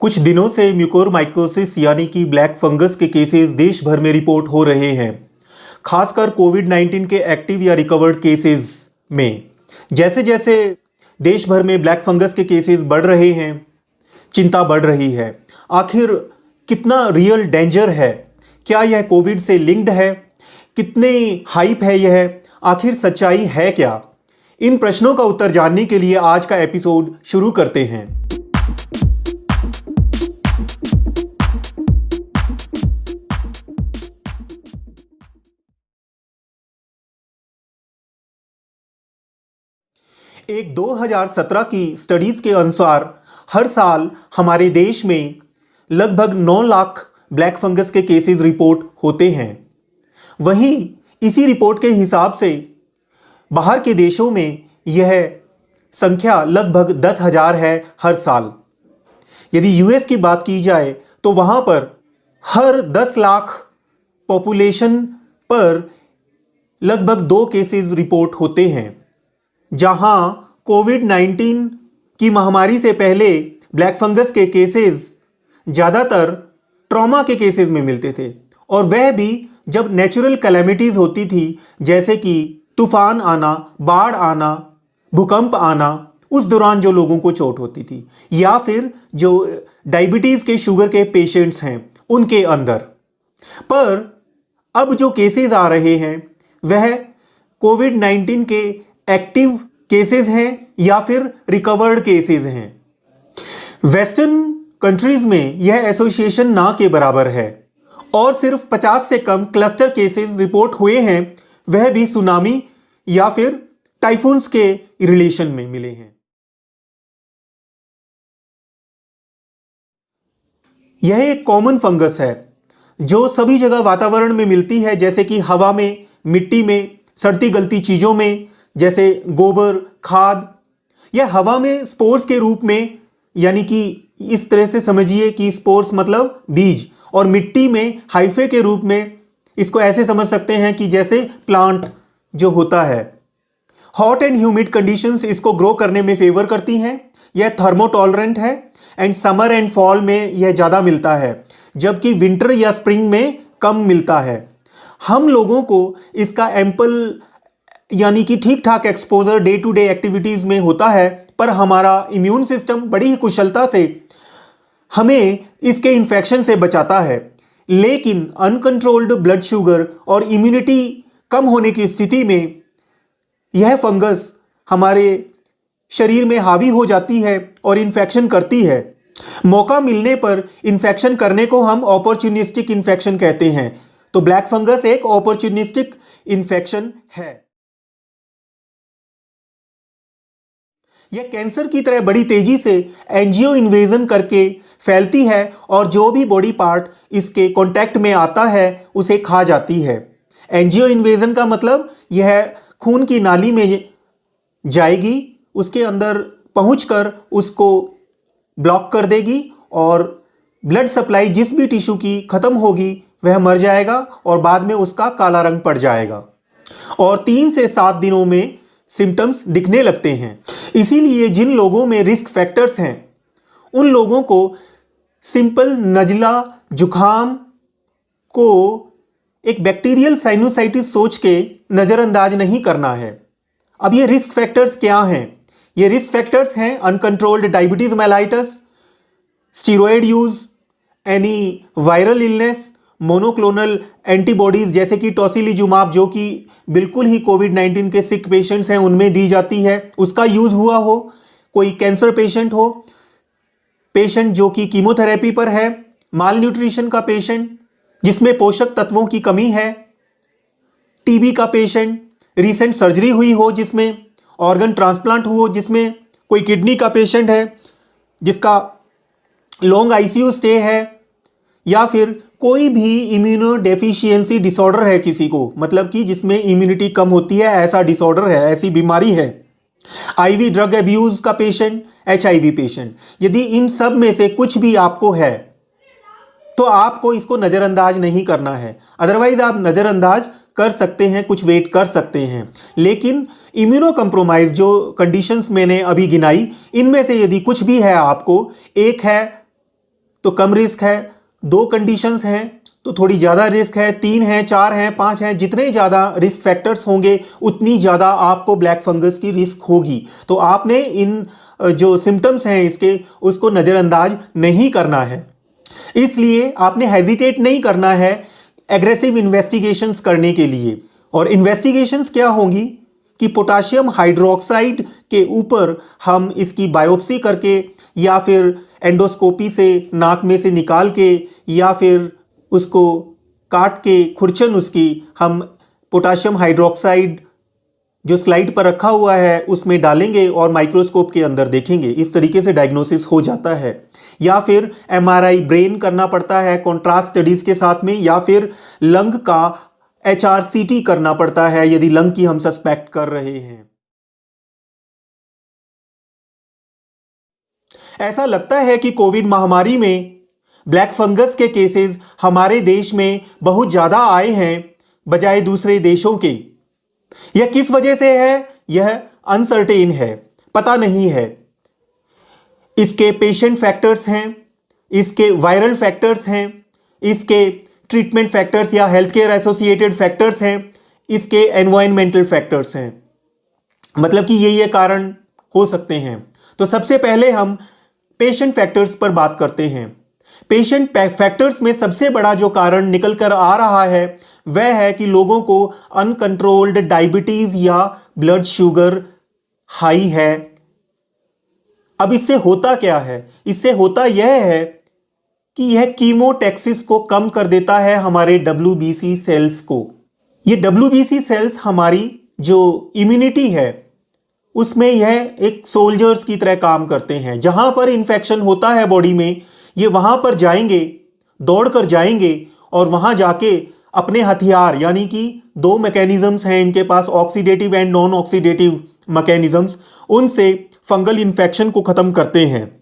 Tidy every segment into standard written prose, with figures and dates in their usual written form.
कुछ दिनों से म्यूकोरमाइकोसिस यानी कि ब्लैक फंगस के केसेस देश भर में रिपोर्ट हो रहे हैं, खासकर कोविड-19 के एक्टिव या रिकवर्ड केसेस में। जैसे जैसे देश भर में ब्लैक फंगस के केसेस बढ़ रहे हैं, चिंता बढ़ रही है। आखिर कितना रियल डेंजर है? क्या यह कोविड से लिंक्ड है? कितने हाइप है यह? आखिर सच्चाई है क्या? इन प्रश्नों का उत्तर जानने के लिए आज का एपिसोड शुरू करते हैं। एक 2017 की स्टडीज के अनुसार हर साल हमारे देश में लगभग 9 लाख ब्लैक फंगस के केसेस रिपोर्ट होते हैं। वहीं इसी रिपोर्ट के हिसाब से बाहर के देशों में यह संख्या लगभग 10,000 है हर साल। यदि यूएस की बात की जाए तो वहां पर हर 10 लाख पॉपुलेशन पर लगभग 2 केसेस रिपोर्ट होते हैं। जहां कोविड-19 की महामारी से पहले ब्लैक फंगस के केसेस ज़्यादातर ट्रॉमा के केसेस में मिलते थे, और वह भी जब नेचुरल कैलेमिटीज़ होती थी, जैसे कि तूफान आना, बाढ़ आना, भूकंप आना, उस दौरान जो लोगों को चोट होती थी, या फिर जो डायबिटीज़ के शुगर के पेशेंट्स हैं उनके अंदर। पर अब जो केसेस आ रहे हैं वह कोविड-19 के एक्टिव केसेस हैं या फिर रिकवर्ड केसेस हैं। वेस्टर्न कंट्रीज में यह एसोसिएशन ना के बराबर है, और सिर्फ 50 से कम क्लस्टर केसेस रिपोर्ट हुए हैं, वह भी सुनामी या फिर टाइफून्स के रिलेशन में मिले हैं। यह एक कॉमन फंगस है जो सभी जगह वातावरण में मिलती है, जैसे कि हवा में, मिट्टी में, सड़ती गलती चीज़ों में, जैसे गोबर, खाद। यह हवा में स्पोर्स के रूप में, यानी कि इस तरह से समझिए कि स्पोर्स मतलब बीज, और मिट्टी में हाइफे के रूप में इसको ऐसे समझ सकते हैं कि जैसे प्लांट जो होता है। हॉट एंड ह्यूमिड कंडीशंस इसको ग्रो करने में फेवर करती हैं। यह थर्मोटॉलरेंट है एंड समर एंड फॉल में यह ज़्यादा मिलता है, जबकि विंटर या स्प्रिंग में कम मिलता है। हम लोगों को इसका एम्पल यानी कि ठीक ठाक exposure day to day activities में होता है, पर हमारा इम्यून सिस्टम बड़ी ही कुशलता से हमें इसके इन्फेक्शन से बचाता है। लेकिन अनकंट्रोल्ड ब्लड शुगर और इम्यूनिटी कम होने की स्थिति में यह फंगस हमारे शरीर में हावी हो जाती है और इन्फेक्शन करती है। मौका मिलने पर इन्फेक्शन करने को हम अपॉर्चुनिस्टिक इन्फेक्शन कहते हैं। तो ब्लैक फंगस एक अपॉर्चुनिस्टिक इन्फेक्शन है। यह कैंसर की तरह बड़ी तेजी से एंजियो इन्वेजन करके फैलती है, और जो भी बॉडी पार्ट इसके कांटेक्ट में आता है उसे खा जाती है। एंजियो इन्वेजन का मतलब यह खून की नाली में जाएगी, उसके अंदर पहुंचकर उसको ब्लॉक कर देगी, और ब्लड सप्लाई जिस भी टिश्यू की खत्म होगी वह मर जाएगा, और बाद में उसका काला रंग पड़ जाएगा, और 3 से 7 दिनों में सिम्टम्स दिखने लगते हैं। इसीलिए जिन लोगों में रिस्क फैक्टर्स हैं उन लोगों को सिंपल नज़ला जुखाम को एक बैक्टीरियल साइनोसाइटिस सोच के नज़रअंदाज नहीं करना है। अब ये रिस्क फैक्टर्स क्या हैं? ये रिस्क फैक्टर्स हैं uncontrolled diabetes mellitus, steroid use, any viral illness, monoclonal antibodies जैसे कि टोसिलिजुमाब, जो कि बिल्कुल ही कोविड-19 के सिक पेशेंट्स हैं उनमें दी जाती है, उसका यूज़ हुआ हो, कोई कैंसर पेशेंट हो, पेशेंट जो कि कीमोथेरेपी पर है, माल न्यूट्रिशन का पेशेंट जिसमें पोषक तत्वों की कमी है, टीबी का पेशेंट, रीसेंट सर्जरी हुई हो जिसमें ऑर्गन ट्रांसप्लांट हुआ, जिसमें कोई किडनी का पेशेंट है जिसका लॉन्ग आईसीयू स्टे है, या फिर कोई भी इम्यूनो डेफिशिएंसी डिसऑर्डर है किसी को, मतलब कि जिसमें इम्यूनिटी कम होती है, ऐसा डिसऑर्डर है, ऐसी बीमारी है, आईवी ड्रग एब्यूज़ का पेशेंट, एचआईवी पेशेंट। यदि इन सब में से कुछ भी आपको है तो आपको इसको नज़रअंदाज नहीं करना है। अदरवाइज आप नज़रअंदाज कर सकते हैं, कुछ वेट कर सकते हैं। लेकिन इम्यूनो कंप्रोमाइज़ जो कंडीशंस मैंने अभी गिनाई, इनमें से यदि कुछ भी है आपको, एक है तो कम रिस्क है, 2 कंडीशंस हैं तो थोड़ी ज़्यादा रिस्क है, 3 हैं, 4 हैं, 5 हैं। जितने ज़्यादा रिस्क फैक्टर्स होंगे उतनी ज़्यादा आपको ब्लैक फंगस की रिस्क होगी। तो आपने इन जो सिम्टम्स हैं इसके उसको नज़रअंदाज नहीं करना है। इसलिए आपने हेजिटेट नहीं करना है एग्रेसिव इन्वेस्टिगेशंस करने के लिए। और इन्वेस्टिगेशंस क्या होंगी कि पोटाशियम हाइड्रोक्साइड के ऊपर हम इसकी बायोप्सी करके या फिर एंडोस्कोपी से नाक में से निकाल के या फिर उसको काट के खुरचन उसकी हम पोटाशियम हाइड्रोक्साइड जो स्लाइड पर रखा हुआ है उसमें डालेंगे और माइक्रोस्कोप के अंदर देखेंगे। इस तरीके से डायग्नोसिस हो जाता है। या फिर एमआरआई ब्रेन करना पड़ता है कॉन्ट्रास्ट स्टडीज के साथ में, या फिर लंग का एचआरसीटी करना पड़ता है यदि लंग की हम सस्पेक्ट कर रहे हैं। ऐसा लगता है कि कोविड महामारी में ब्लैक फंगस के केसेस हमारे देश में बहुत ज़्यादा आए हैं बजाय दूसरे देशों के। यह किस वजह से है, यह अनसर्टेन है, पता नहीं है। इसके पेशेंट फैक्टर्स हैं, इसके वायरल फैक्टर्स हैं, इसके ट्रीटमेंट फैक्टर्स या हेल्थ केयर एसोसिएटेड फैक्टर्स हैं, इसके एनवायरमेंटल फैक्टर्स हैं। मतलब कि ये कारण हो सकते हैं। तो सबसे पहले हम पेशेंट फैक्टर्स पर बात करते हैं। पेशेंट फैक्टर्स में सबसे बड़ा जो कारण निकल कर आ रहा है वह है कि लोगों को अनकंट्रोल्ड डायबिटीज या ब्लड शुगर हाई है। अब इससे होता क्या है, इससे होता यह है कि यह कीमोटैक्सिस को कम कर देता है हमारे WBC सेल्स को। ये WBC सेल्स हमारी जो इम्यूनिटी है उसमें यह एक सोल्जर्स की तरह काम करते हैं। जहां पर इंफेक्शन होता है बॉडी में, ये वहां पर जाएंगे, दौड़ कर जाएंगे और वहां जाके अपने हथियार यानी कि 2 मैकेनिज्म्स हैं इनके पास, oxidative and non oxidative mechanisms, उनसे फंगल इन्फेक्शन को खत्म करते हैं।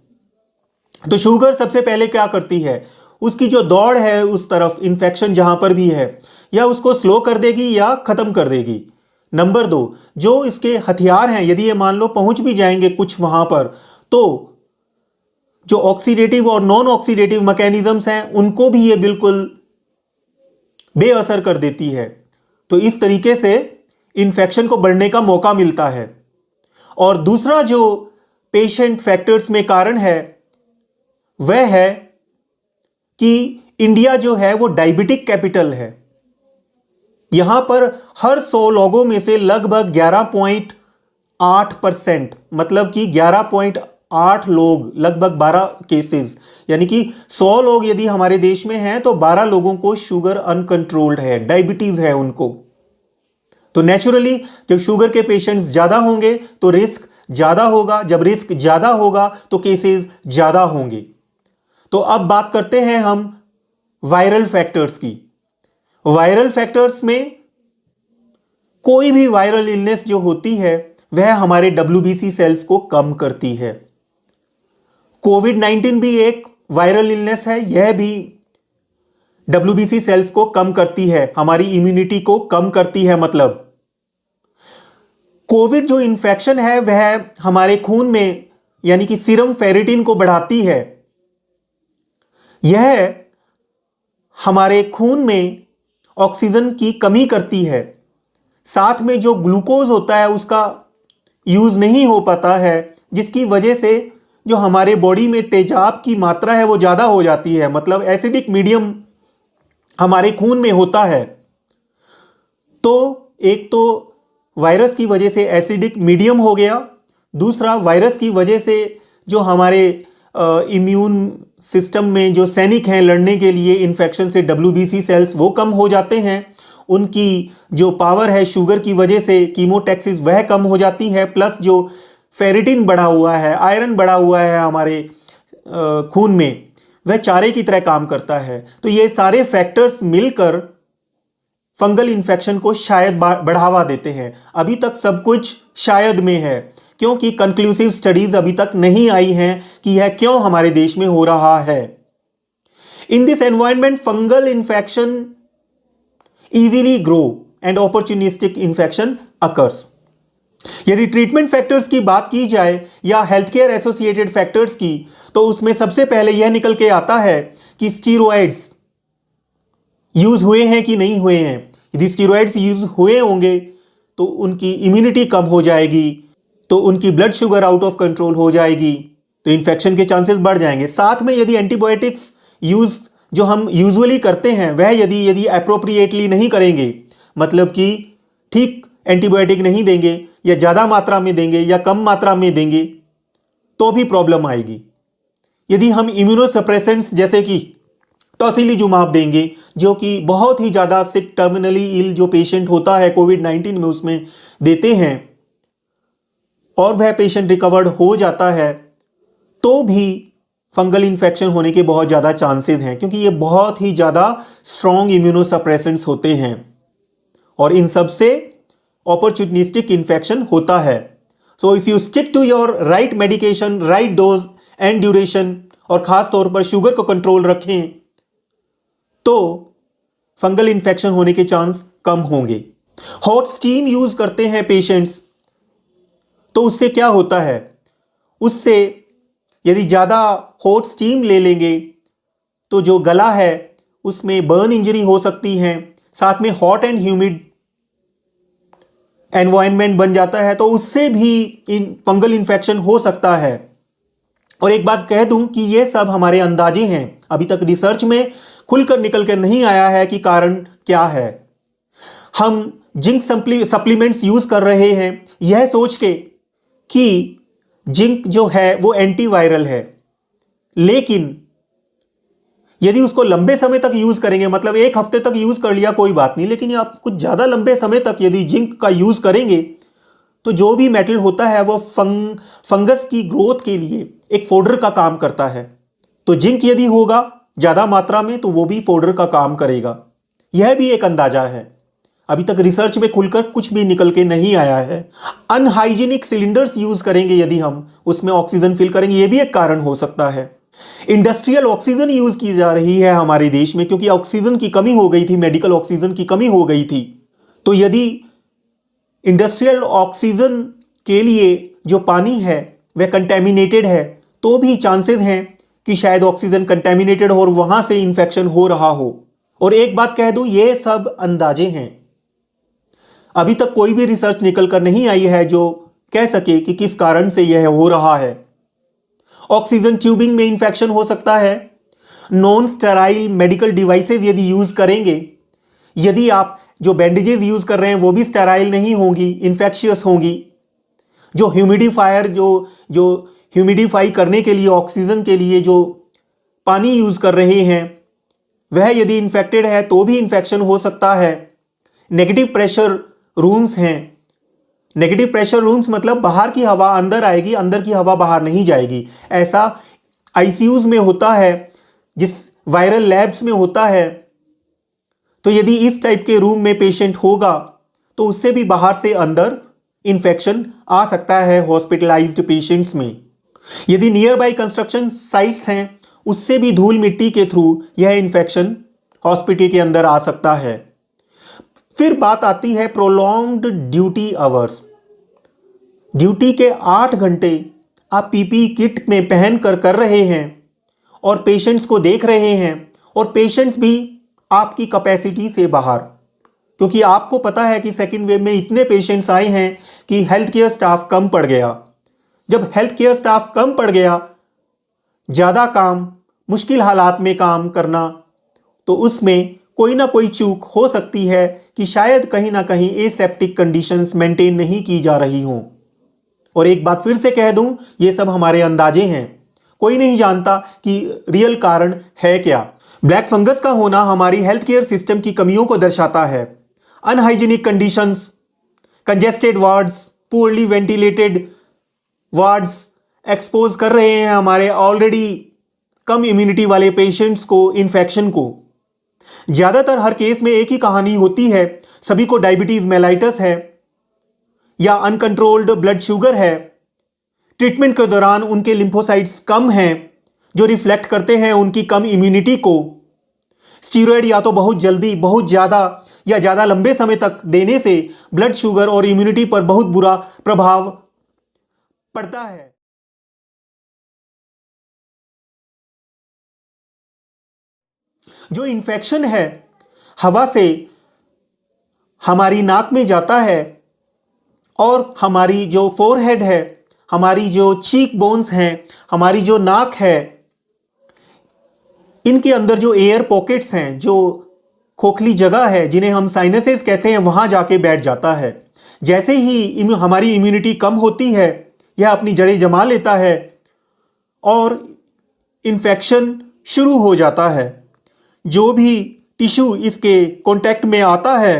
तो शुगर सबसे पहले क्या करती है, उसकी जो दौड़ है उस तरफ इन्फेक्शन जहां पर भी है या उसको स्लो कर देगी या खत्म कर देगी। नंबर 2, जो इसके हथियार हैं यदि ये मान लो पहुंच भी जाएंगे कुछ वहां पर, तो जो ऑक्सीडेटिव और नॉन ऑक्सीडेटिव मैकेनिज्म्स हैं उनको भी ये बिल्कुल बेअसर कर देती है। तो इस तरीके से इन्फेक्शन को बढ़ने का मौका मिलता है। और दूसरा जो पेशेंट फैक्टर्स में कारण है वह है कि इंडिया जो है वो डायबिटिक कैपिटल है। यहां पर हर 100 लोगों में से लगभग 11.8% मतलब कि 11.8 लोग, लगभग 12 केसेस, यानी कि 100 लोग यदि हमारे देश में हैं तो 12 लोगों को शुगर अनकंट्रोल्ड है, डायबिटीज है उनको। तो नेचुरली जब शुगर के पेशेंट्स ज्यादा होंगे तो रिस्क ज्यादा होगा, जब रिस्क ज्यादा होगा तो केसेस ज्यादा होंगे। तो अब बात करते हैं हम वायरल फैक्टर्स की। वायरल फैक्टर्स में कोई भी वायरल इलनेस जो होती है वह हमारे WBC सेल्स को कम करती है। कोविड-19 भी एक वायरल इलनेस है, यह भी WBC सेल्स को कम करती है, हमारी इम्यूनिटी को कम करती है। मतलब कोविड जो इन्फेक्शन है वह हमारे खून में यानी कि सीरम फेरिटिन को बढ़ाती है। यह हमारे खून में ऑक्सीजन की कमी करती है, साथ में जो ग्लूकोज होता है उसका यूज नहीं हो पाता है, जिसकी वजह से जो हमारे बॉडी में तेजाब की मात्रा है वो ज्यादा हो जाती है। मतलब एसिडिक मीडियम हमारे खून में होता है। तो एक तो वायरस की वजह से एसिडिक मीडियम हो गया, दूसरा वायरस की वजह से जो हमारे इम्यून सिस्टम में जो सैनिक हैं लड़ने के लिए इन्फेक्शन से, WBC सेल्स वो कम हो जाते हैं। उनकी जो पावर है शुगर की वजह से, कीमोटैक्सिस, वह कम हो जाती है। प्लस जो फेरिटिन बढ़ा हुआ है, आयरन बढ़ा हुआ है हमारे खून में, वह चारे की तरह काम करता है। तो ये सारे फैक्टर्स मिलकर फंगल इन्फेक्शन को शायद बढ़ावा देते हैं। अभी तक सब कुछ शायद में है, क्योंकि कंक्लूसिव स्टडीज अभी तक नहीं आई हैं कि यह क्यों हमारे देश में हो रहा है। In this environment fungal infection easily grow and opportunistic infection occurs. यदि ट्रीटमेंट फैक्टर्स की बात की जाए या हेल्थ केयर एसोसिएटेड फैक्टर्स की, तो उसमें सबसे पहले यह निकल के आता है कि स्टीरॉयड्स यूज हुए हैं कि नहीं हुए हैं। यदि स्टीरॉयड्स यूज हुए होंगे तो उनकी इम्यूनिटी कम हो जाएगी, तो उनकी blood sugar out of control हो जाएगी, तो इन्फेक्शन के चांसेस बढ़ जाएंगे। साथ में यदि एंटीबायोटिक्स यूज जो हम यूजुअली करते हैं वह यदि यदि अप्रोप्रिएटली नहीं करेंगे, मतलब कि ठीक एंटीबायोटिक नहीं देंगे या ज़्यादा मात्रा में देंगे या कम मात्रा में देंगे, तो भी प्रॉब्लम आएगी। यदि हम इम्यूनोसप्रेसेंट्स जैसे कि टॉसिलिजुमाब देंगे, जो कि बहुत ही ज़्यादा सिक टर्मिनली इल जो पेशेंट होता है कोविड-19 में उसमें देते हैं और वह पेशेंट रिकवर्ड हो जाता है, तो भी फंगल इन्फेक्शन होने के बहुत ज़्यादा चांसेस हैं, क्योंकि ये बहुत ही ज़्यादा स्ट्रॉन्ग इम्यूनोसप्रेसेंट्स होते हैं और इन सब से अपॉर्चुनिस्टिक इन्फेक्शन होता है। So if you stick to your right medication, right dose and duration, और ख़ास तौर पर शुगर को कंट्रोल रखें, तो फंगल इन्फेक्शन होने के चांस कम होंगे। हॉट स्टीम यूज़ करते हैं पेशेंट्स, तो उससे क्या होता है, उससे यदि ज़्यादा हॉट स्टीम ले लेंगे तो जो गला है उसमें बर्न इंजरी हो सकती है। साथ में हॉट एंड ह्यूमिड एनवायरनमेंट बन जाता है, तो उससे भी फंगल इन्फेक्शन हो सकता है। और एक बात कह दूं कि ये सब हमारे अंदाजे हैं, अभी तक रिसर्च में खुलकर निकल कर नहीं आया है कि कारण क्या है। हम जिंक सप्लीमेंट्स यूज कर रहे हैं यह सोच के कि जिंक जो है वो एंटीवायरल है, लेकिन यदि उसको लंबे समय तक यूज करेंगे, मतलब एक हफ्ते तक यूज कर लिया कोई बात नहीं, लेकिन आप कुछ ज़्यादा लंबे समय तक यदि जिंक का यूज करेंगे तो जो भी मेटल होता है वो फंगस की ग्रोथ के लिए एक फोडर का काम करता है। तो जिंक यदि होगा ज़्यादा मात्रा में तो वो भी फोडर का काम करेगा। यह भी एक अंदाजा है, अभी तक रिसर्च में खुलकर कुछ भी निकल के नहीं आया है। अनहाइजीनिक सिलेंडर्स यूज करेंगे यदि हम उसमें ऑक्सीजन फिल करेंगे, यह भी एक कारण हो सकता है। इंडस्ट्रियल ऑक्सीजन यूज की जा रही है हमारे देश में, क्योंकि ऑक्सीजन की कमी हो गई थी, मेडिकल ऑक्सीजन की कमी हो गई थी। तो यदि इंडस्ट्रियल ऑक्सीजन के लिए जो पानी है वह कंटेमिनेटेड है, तो भी चांसेस हैं कि शायद ऑक्सीजन कंटेमिनेटेड हो और वहां से इंफेक्शन हो रहा हो। और एक बात कह दूं, ये सब अंदाजे हैं, अभी तक कोई भी रिसर्च निकल कर नहीं आई है जो कह सके कि किस कारण से यह हो रहा है। ऑक्सीजन ट्यूबिंग में इंफेक्शन हो सकता है। नॉन स्टेराइल मेडिकल डिवाइसेस यदि यूज करेंगे, यदि आप जो बैंडेजेस यूज कर रहे हैं वो भी स्टेराइल नहीं होंगी, इंफेक्शियस होंगी। जो ह्यूमिडिफायर जो ह्यूमिडिफाई करने के लिए ऑक्सीजन के लिए जो पानी यूज कर रहे हैं वह यदि इन्फेक्टेड है तो भी इंफेक्शन हो सकता है। नेगेटिव प्रेशर रूम्स हैं। नेगेटिव प्रेशर रूम्स मतलब बाहर की हवा अंदर आएगी, अंदर की हवा बाहर नहीं जाएगी। ऐसा आईसीयूज में होता है, जिस वायरल लैब्स में होता है। तो यदि इस टाइप के रूम में पेशेंट होगा तो उससे भी बाहर से अंदर इन्फेक्शन आ सकता है हॉस्पिटलाइज्ड पेशेंट्स में। यदि नियर बाई कंस्ट्रक्शन साइट्स हैं, उससे भी धूल मिट्टी के थ्रू यह इन्फेक्शन हॉस्पिटल के अंदर आ सकता है। फिर बात आती है प्रोलॉन्ग्ड ड्यूटी आवर्स। ड्यूटी के 8 घंटे आप पीपीई किट में पहन कर रहे हैं और पेशेंट्स को देख रहे हैं, और पेशेंट्स भी आपकी कैपेसिटी से बाहर, क्योंकि आपको पता है कि सेकेंड वेव में इतने पेशेंट्स आए हैं कि हेल्थ केयर स्टाफ कम पड़ गया। जब हेल्थ केयर स्टाफ कम पड़ गया, ज़्यादा काम, मुश्किल हालात में काम करना, तो उसमें कोई ना कोई चूक हो सकती है कि शायद कहीं ना कहीं एसेप्टिक कंडीशंस मेंटेन नहीं की जा रही हों। और एक बात फिर से कह दूं, ये सब हमारे अंदाजे हैं, कोई नहीं जानता कि रियल कारण है क्या। ब्लैक फंगस का होना हमारी हेल्थ केयर सिस्टम की कमियों को दर्शाता है। Unhygienic conditions, congested wards, poorly ventilated wards expose कर रहे हैं हमारे ऑलरेडी कम इम्यूनिटी वाले पेशेंट्स को इन्फेक्शन को। ज़्यादातर हर केस में एक ही कहानी होती है, सभी को डायबिटीज़ मेलाइटस है या अनकंट्रोल्ड ब्लड शुगर है। ट्रीटमेंट के दौरान उनके लिम्फोसाइट्स कम हैं, जो रिफ्लेक्ट करते हैं उनकी कम इम्यूनिटी को। स्टीरॉयड या तो बहुत जल्दी, बहुत ज़्यादा या ज़्यादा लंबे समय तक देने से ब्लड शुगर और इम्यूनिटी पर बहुत बुरा प्रभाव पड़ता है। जो इन्फेक्शन है हवा से हमारी नाक में जाता है और हमारी जो फोरहेड है, हमारी जो चीक बोन्स हैं, हमारी जो नाक है, इनके अंदर जो एयर पॉकेट्स हैं, जो खोखली जगह है जिन्हें हम साइनसेस कहते हैं, वहाँ जाके बैठ जाता है। जैसे ही हमारी इम्यूनिटी कम होती है, यह अपनी जड़ें जमा लेता है और इन्फेक्शन शुरू हो जाता है। जो भी टिश्यू इसके कांटेक्ट में आता है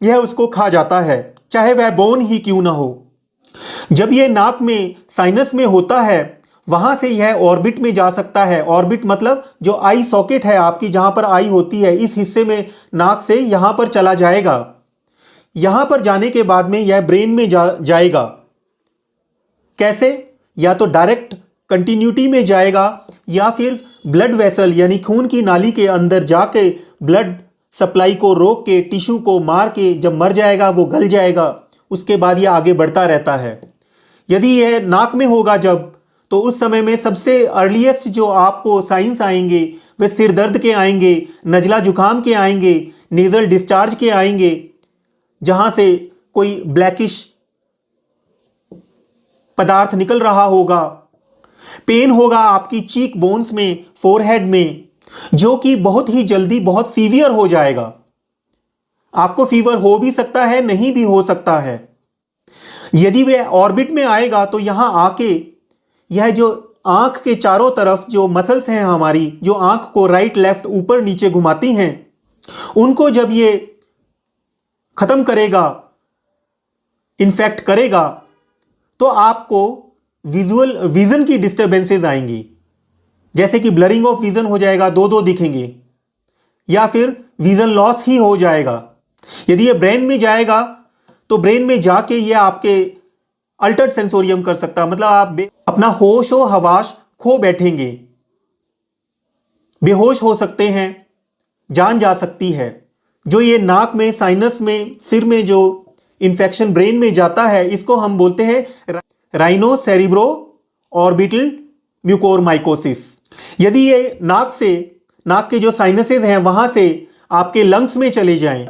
यह उसको खा जाता है, चाहे वह बोन ही क्यों ना हो। जब यह नाक में साइनस में होता है, वहां से यह ऑर्बिट में जा सकता है। ऑर्बिट मतलब जो आई सॉकेट है आपकी, जहां पर आई होती है, इस हिस्से में नाक से यहां पर चला जाएगा। यहां पर जाने के बाद में यह ब्रेन में जाएगा। कैसे? या तो डायरेक्ट कंटिन्यूटी में जाएगा या फिर ब्लड वेसल यानी खून की नाली के अंदर जाके ब्लड सप्लाई को रोक के, टिश्यू को मार के जब मर जाएगा, वो गल जाएगा। उसके बाद यह आगे बढ़ता रहता है। यदि यह नाक में होगा जब, तो उस समय में सबसे अर्लीस्ट जो आपको साइंस आएंगे वे सिर दर्द के आएंगे, नजला जुकाम के आएंगे, नेजल डिस्चार्ज के आएंगे, जहां से कोई ब्लैकिश पदार्थ निकल रहा होगा। पेन होगा आपकी चीक बोन्स में, फोरहेड में, जो कि बहुत ही जल्दी बहुत सीवियर हो जाएगा। आपको फीवर हो भी सकता है, नहीं भी हो सकता है। यदि वह ऑर्बिट में आएगा तो यहां आके यह जो आंख के चारों तरफ जो मसल्स हैं हमारी, जो आंख को राइट लेफ्ट ऊपर नीचे घुमाती हैं, उनको जब ये खत्म करेगा, इन्फेक्ट करेगा, तो आपको विजन की डिस्टर्बेंसेस आएंगी। जैसे कि ब्लरिंग ऑफ विजन हो जाएगा, दो दो दिखेंगे, या फिर विजन लॉस ही हो जाएगा। यदि ये ब्रेन में जाएगा तो ब्रेन में जाके ये आपके अल्टर्ड सेंसोरियम कर सकता है, मतलब आप अपना होश व हवास खो बैठेंगे, बेहोश हो सकते हैं, जान जा सकती है। जो ये नाक में, साइनस में, सिर में जो इन्फेक्शन ब्रेन में जाता है, इसको हम बोलते हैं राइनो सेरिब्रो ऑर्बिटल म्यूकोरमाइकोसिस। यदि ये नाक के जो साइनसेस हैं वहां से आपके लंग्स में चले जाएं,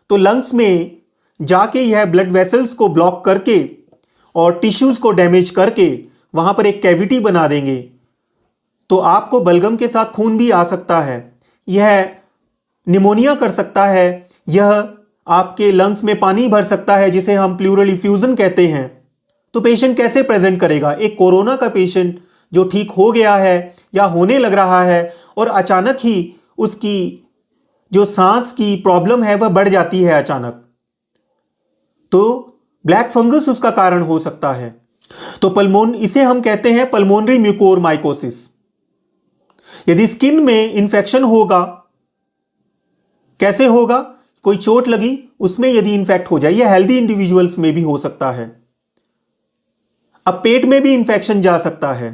तो लंग्स में जाके यह ब्लड वेसल्स को ब्लॉक करके और टिश्यूज को डैमेज करके वहां पर एक कैविटी बना देंगे। तो आपको बलगम के साथ खून भी आ सकता है, यह निमोनिया कर सकता है, यह आपके लंग्स में पानी भर सकता है, जिसे हम प्लूरल इफ्यूजन कहते हैं। तो पेशेंट कैसे प्रेजेंट करेगा? एक कोरोना का पेशेंट जो ठीक हो गया है या होने लग रहा है और अचानक ही उसकी जो सांस की प्रॉब्लम है वह बढ़ जाती है अचानक, तो ब्लैक फंगस उसका कारण हो सकता है। तो इसे हम कहते हैं पल्मोनरी म्यूकोरमाइकोसिस। यदि स्किन में इंफेक्शन होगा, कैसे होगा? कोई चोट लगी, उसमें यदि इंफेक्ट हो जाए, यह हेल्दी इंडिविजुअल्स में भी हो सकता है। अब पेट में भी इंफेक्शन जा सकता है,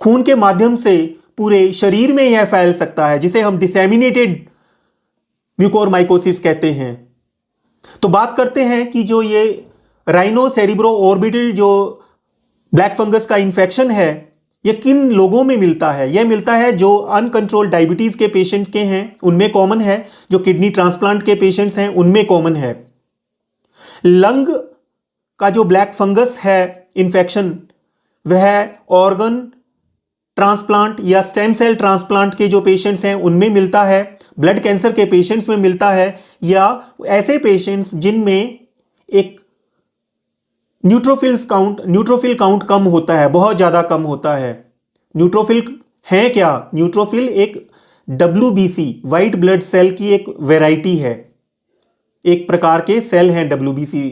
खून के माध्यम से पूरे शरीर में यह फैल सकता है, जिसे हम डिसेमिनेटेड म्यूकोरमाइकोसिस कहते हैं। तो बात करते हैं कि जो ये राइनो सेरिब्रो ऑर्बिटल जो ब्लैक फंगस का इंफेक्शन है, यह किन लोगों में मिलता है? यह मिलता है जो अनकंट्रोल्ड डायबिटीज के पेशेंट्स के हैं, उनमें कॉमन है। जो किडनी ट्रांसप्लांट के पेशेंट्स हैं, उनमें कॉमन है। लंग का जो ब्लैक फंगस है इंफेक्शन, वह ऑर्गन ट्रांसप्लांट या स्टेम सेल ट्रांसप्लांट के जो पेशेंट्स हैं उनमें मिलता है। ब्लड कैंसर के पेशेंट्स में मिलता है, या ऐसे पेशेंट्स जिनमें एक न्यूट्रोफिल काउंट कम होता है, बहुत ज़्यादा कम होता है। न्यूट्रोफिल है क्या? न्यूट्रोफिल एक WBC वाइट ब्लड सेल की एक वैरायटी है, एक प्रकार के सेल हैं WBC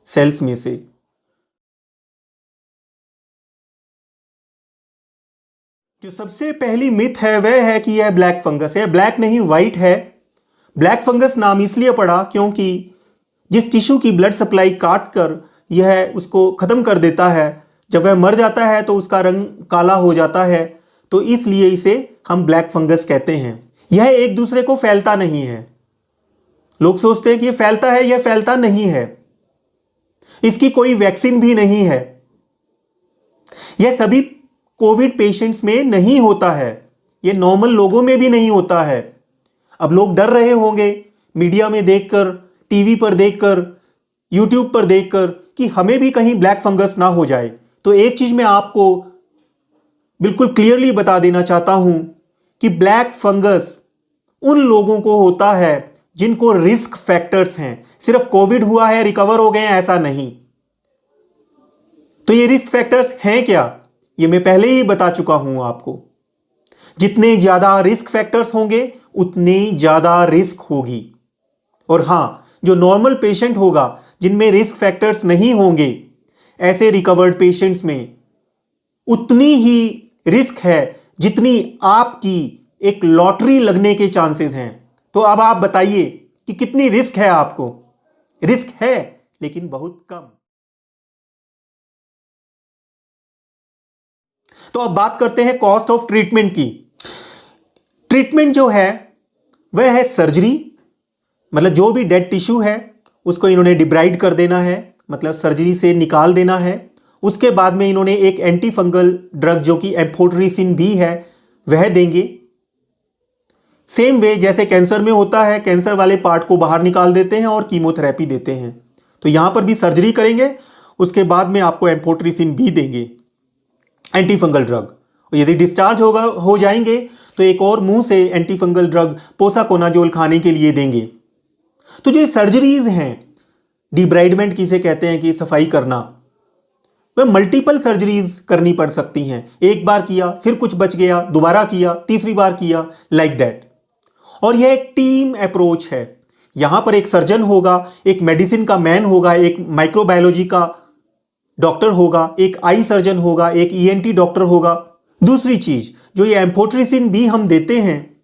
सेल्स में से। जो सबसे पहली मिथ है वह है कि यह ब्लैक फंगस है। ब्लैक नहीं, वाइट है। ब्लैक फंगस नाम इसलिए पड़ा क्योंकि जिस टिश्यू की ब्लड सप्लाई काट कर यह उसको ख़त्म कर देता है, जब वह मर जाता है तो उसका रंग काला हो जाता है, तो इसलिए इसे हम ब्लैक फंगस कहते हैं। यह एक दूसरे को फैलता नहीं है। लोग सोचते हैं कि यह फैलता है, यह फैलता नहीं है। इसकी कोई वैक्सीन भी नहीं है। यह सभी कोविड पेशेंट्स में नहीं होता है, यह नॉर्मल लोगों में भी नहीं होता है। अब लोग डर रहे होंगे मीडिया में देखकर, टीवी पर देखकर, यूट्यूब पर देखकर कि हमें भी कहीं ब्लैक फंगस ना हो जाए। तो एक चीज मैं आपको बिल्कुल क्लियरली बता देना चाहता हूं कि ब्लैक फंगस उन लोगों को होता है जिनको रिस्क फैक्टर्स हैं। सिर्फ कोविड हुआ है, रिकवर हो गए हैं, ऐसा नहीं। तो ये रिस्क फैक्टर्स हैं क्या? ये मैं पहले ही बता चुका हूं आपको। जितने ज्यादा रिस्क फैक्टर्स होंगे उतनी ज्यादा रिस्क होगी। और हां, जो नॉर्मल पेशेंट होगा जिनमें रिस्क फैक्टर्स नहीं होंगे, ऐसे रिकवर्ड पेशेंट्स में उतनी ही रिस्क है जितनी आपकी एक लॉटरी लगने के चांसेस हैं। तो अब आप बताइए कि कितनी रिस्क है आपको? रिस्क है लेकिन बहुत कम। तो अब बात करते हैं कॉस्ट ऑफ ट्रीटमेंट की। ट्रीटमेंट जो है वह है सर्जरी, मतलब जो भी डेड टिश्यू है उसको इन्होंने डिब्राइड कर देना है, मतलब सर्जरी से निकाल देना है। उसके बाद में इन्होंने एक एंटी फंगल ड्रग जो कि एम्फोटेरिसिन भी है वह देंगे। सेम वे जैसे कैंसर में होता है, कैंसर वाले पार्ट को बाहर निकाल देते हैं और कीमोथेरेपी देते हैं। तो यहां पर भी सर्जरी करेंगे, उसके बाद में आपको एम्फोटेरिसिन भी देंगे, एंटी फंगल ड्रग। और यदि डिस्चार्ज हो जाएंगे तो एक और मुंह से एंटी फंगल ड्रग पोसाकोनाजोल खाने के लिए देंगे। तो जो सर्जरीज हैं, डिब्राइडमेंट किसे कहते हैं कि सफाई करना, वह मल्टीपल सर्जरीज करनी पड़ सकती हैं। एक बार किया, फिर कुछ बच गया, दोबारा किया, तीसरी बार किया, लाइक दैट। और यह एक टीम अप्रोच है। यहां पर एक सर्जन होगा, एक मेडिसिन का मैन होगा, एक माइक्रोबायोलॉजी का डॉक्टर होगा, एक आई सर्जन होगा, एक ईएनटी डॉक्टर होगा। दूसरी चीज, जो ये एम्फोटेरिसिन भी हम देते हैं,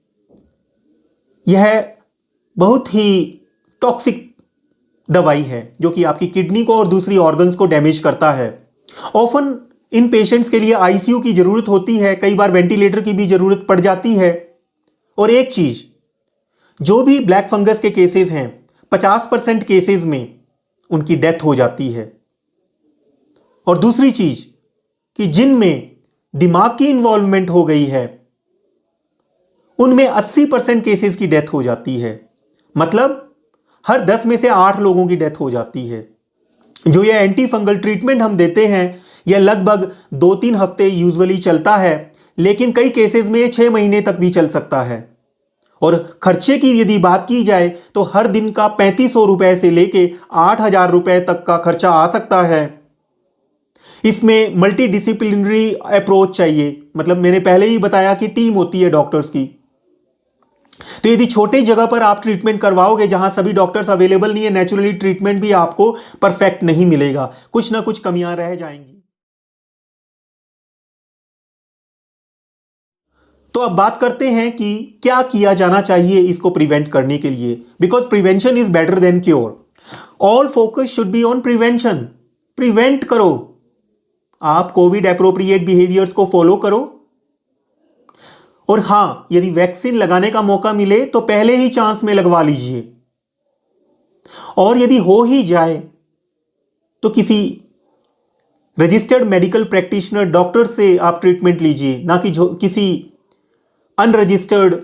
यह बहुत ही टॉक्सिक दवाई है जो कि आपकी किडनी को और दूसरी ऑर्गन्स को डैमेज करता है। ऑफन इन पेशेंट्स के लिए आईसीयू की जरूरत होती है, कई बार वेंटिलेटर की भी जरूरत पड़ जाती है। और एक चीज, जो भी ब्लैक फंगस के केसेस हैं, 50% केसेस में उनकी डेथ हो जाती है। और दूसरी चीज कि जिनमें दिमाग की इन्वॉल्वमेंट हो गई है उनमें 80% केसेस की डेथ हो जाती है। मतलब हर 10 में से 8 लोगों की डेथ हो जाती है। जो ये एंटी फंगल ट्रीटमेंट हम देते हैं यह लगभग 2-3 हफ्ते यूजुअली चलता है, लेकिन कई केसेस में 6 महीने तक भी चल सकता है। और खर्चे की यदि बात की जाए तो हर दिन का 3500 रुपए से लेके 8000 रुपए तक का खर्चा आ सकता है। इसमें मल्टी डिसिप्लिनरी अप्रोच चाहिए, मतलब मैंने पहले ही बताया कि टीम होती है डॉक्टर्स की। तो यदि छोटे जगह पर आप ट्रीटमेंट करवाओगे जहां सभी डॉक्टर्स अवेलेबल नहीं है, नेचुरली ट्रीटमेंट भी आपको परफेक्ट नहीं मिलेगा, कुछ ना कुछ कमियां रह जाएंगी। तो अब बात करते हैं कि क्या किया जाना चाहिए इसको प्रिवेंट करने के लिए, because prevention is better than cure. All focus should be on prevention. Prevent करो, आप कोविड एप्रोप्रिएट बिहेवियर्स को फॉलो करो। और हां, यदि वैक्सीन लगाने का मौका मिले तो पहले ही चांस में लगवा लीजिए। और यदि हो ही जाए तो किसी रजिस्टर्ड मेडिकल प्रैक्टिशनर डॉक्टर से आप ट्रीटमेंट लीजिए, ना कि किसी अनरजिस्टर्ड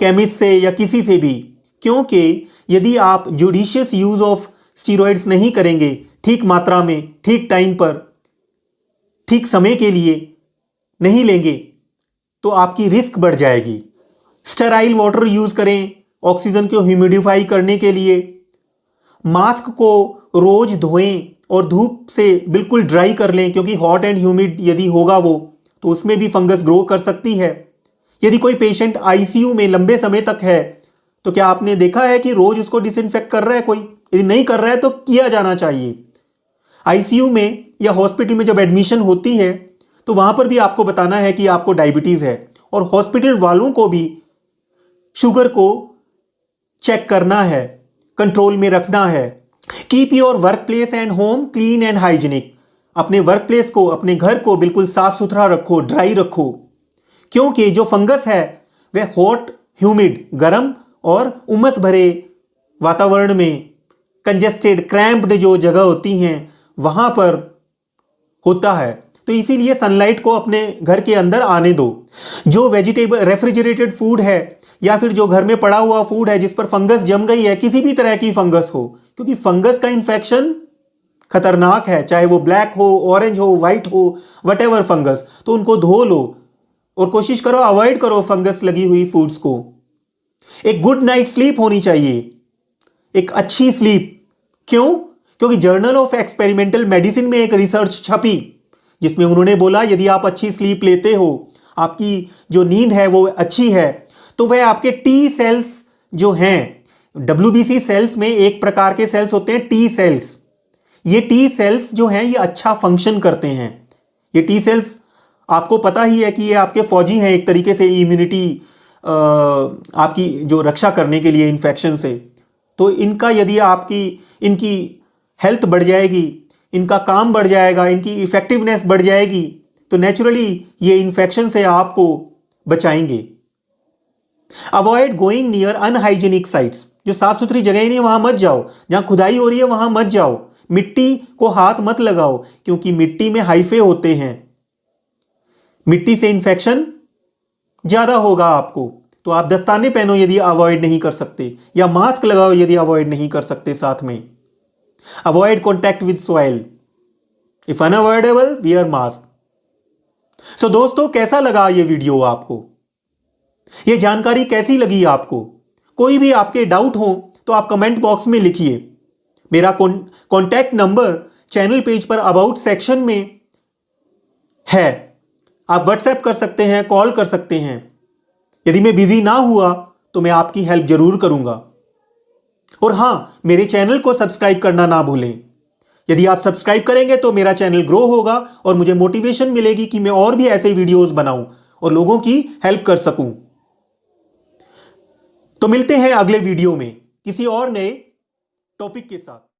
केमिस्ट से या किसी से भी। क्योंकि यदि आप जुडिशियस यूज ऑफ स्टीरॉयड्स नहीं करेंगे, ठीक मात्रा में, ठीक टाइम पर, ठीक समय के लिए नहीं लेंगे, तो आपकी रिस्क बढ़ जाएगी। स्टेराइल वाटर यूज करें ऑक्सीजन को ह्यूमिडिफाई करने के लिए। मास्क को रोज धोएं और धूप से बिल्कुल ड्राई कर लें, क्योंकि हॉट एंड ह्यूमिड यदि होगा वो तो उसमें भी फंगस ग्रो कर सकती है। यदि कोई पेशेंट आईसीयू में लंबे समय तक है तो क्या आपने देखा है कि रोज उसको डिसइंफेक्ट कर रहा है कोई? यदि नहीं कर रहा है तो किया जाना चाहिए। आईसीयू में या हॉस्पिटल में जब एडमिशन होती है तो वहां पर भी आपको बताना है कि आपको डायबिटीज है, और हॉस्पिटल वालों को भी शुगर को चेक करना है, कंट्रोल में रखना है। Keep your work place and home clean and hygienic. अपने वर्क प्लेस को, अपने घर को बिल्कुल साफ सुथरा रखो, ड्राई रखो। क्योंकि जो फंगस है वह हॉट ह्यूमिड गर्म और उमस भरे वातावरण में, कंजेस्टेड क्रैम्प्ड जो जगह होती हैं वहां पर होता है। तो इसीलिए सनलाइट को अपने घर के अंदर आने दो। जो वेजिटेबल रेफ्रिजरेटेड फूड है या फिर जो घर में पड़ा हुआ फूड है जिस पर फंगस जम गई है, किसी भी तरह की फंगस हो, क्योंकि फंगस का इन्फेक्शन खतरनाक है, चाहे वो ब्लैक हो, ऑरेंज हो, व्हाइट हो, वटेवर फंगस, तो उनको धो लो और कोशिश करो अवॉइड करो फंगस लगी हुई फूड्स को। एक गुड नाइट स्लीप होनी चाहिए, एक अच्छी स्लीप। क्यों? क्योंकि जर्नल ऑफ एक्सपेरिमेंटल मेडिसिन में एक रिसर्च छपी जिसमें उन्होंने बोला यदि आप अच्छी स्लीप लेते हो, आपकी जो नींद है वो अच्छी है, तो वह आपके टी सेल्स जो हैं, WBC सेल्स में एक प्रकार के सेल्स होते हैं टी सेल्स। ये टी सेल्स जो हैं ये अच्छा फंक्शन करते हैं। ये टी सेल्स आपको पता ही है कि ये आपके फौजी हैं एक तरीके से, इम्यूनिटी आपकी जो रक्षा करने के लिए इन्फेक्शन से। तो इनका यदि इनकी हेल्थ बढ़ जाएगी, इनका काम बढ़ जाएगा, इनकी इफेक्टिवनेस बढ़ जाएगी, तो नेचुरली ये इन्फेक्शन से आपको बचाएंगे। Avoid going near unhygienic sites, जो साफ सुथरी जगह नहीं वहां मत जाओ, जहां खुदाई हो रही है वहां मत जाओ, मिट्टी को हाथ मत लगाओ, क्योंकि मिट्टी में हाइफे होते हैं, मिट्टी से इंफेक्शन ज्यादा होगा आपको। तो आप दस्ताने पहनो यदि अवॉइड नहीं कर सकते, या मास्क लगाओ यदि अवॉइड नहीं कर सकते साथ में। Avoid contact with soil, if unavoidable wear mask. So दोस्तों, कैसा लगा ये वीडियो आपको? ये जानकारी कैसी लगी आपको? कोई भी आपके डाउट हो तो आप कमेंट बॉक्स में लिखिए। मेरा कॉन्टैक्ट नंबर चैनल पेज पर अबाउट सेक्शन में है, आप व्हाट्सएप कर सकते हैं, कॉल कर सकते हैं। यदि मैं बिजी ना हुआ तो मैं आपकी हेल्प जरूर करूंगा। और हां, मेरे चैनल को सब्सक्राइब करना ना भूलें। यदि आप सब्सक्राइब करेंगे तो मेरा चैनल ग्रो होगा और मुझे मोटिवेशन मिलेगी कि मैं और भी ऐसे वीडियोस बनाऊं और लोगों की हेल्प कर सकूं। तो मिलते हैं अगले वीडियो में किसी और नए टॉपिक के साथ।